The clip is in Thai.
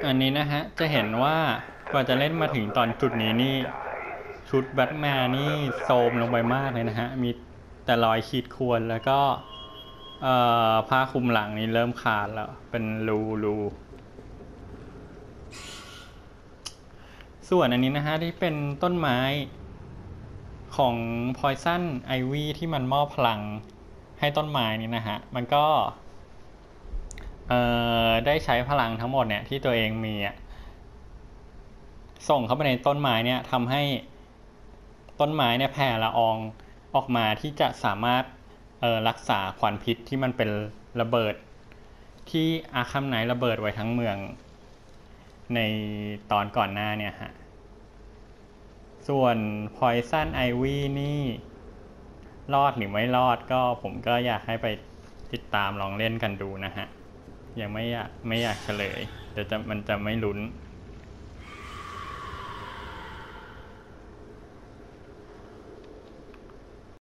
อันนี้นะฮะจะเห็นว่ากว่าจะเล่นมาถึงตอนจุดนี้นี่ชุดแบทแมนนี่โทรมลงไปมากเลยนะฮะมีแต่รอยขีดข่วนแล้วก็ผ้าคลุมหลังนี่เริ่มขาดแล้วเป็นรูส่วนอันนี้นะฮะที่เป็นต้นไม้ของ Poison Ivy ที่มันมอบพลังให้ต้นไม้นี่นะฮะมันก็ได้ใช้พลังทั้งหมดเนี่ยที่ตัวเองมีส่งเข้าไปในต้นไม้เนี่ยทำให้ต้นไม้เนี่ยแผ่ละอองออกมาที่จะสามารถรักษาควันพิษที่มันเป็นระเบิดที่อาร์คัมไนท์ระเบิดไว้ทั้งเมืองในตอนก่อนหน้าเนี่ยฮะส่วน Poison Ivy นี่รอดหรือไม่รอดก็ผมก็อยากให้ไปติดตามลองเล่นกันดูนะฮะยังไม่อยากเฉลยเดี๋ยวมันจะไม่ลุ้น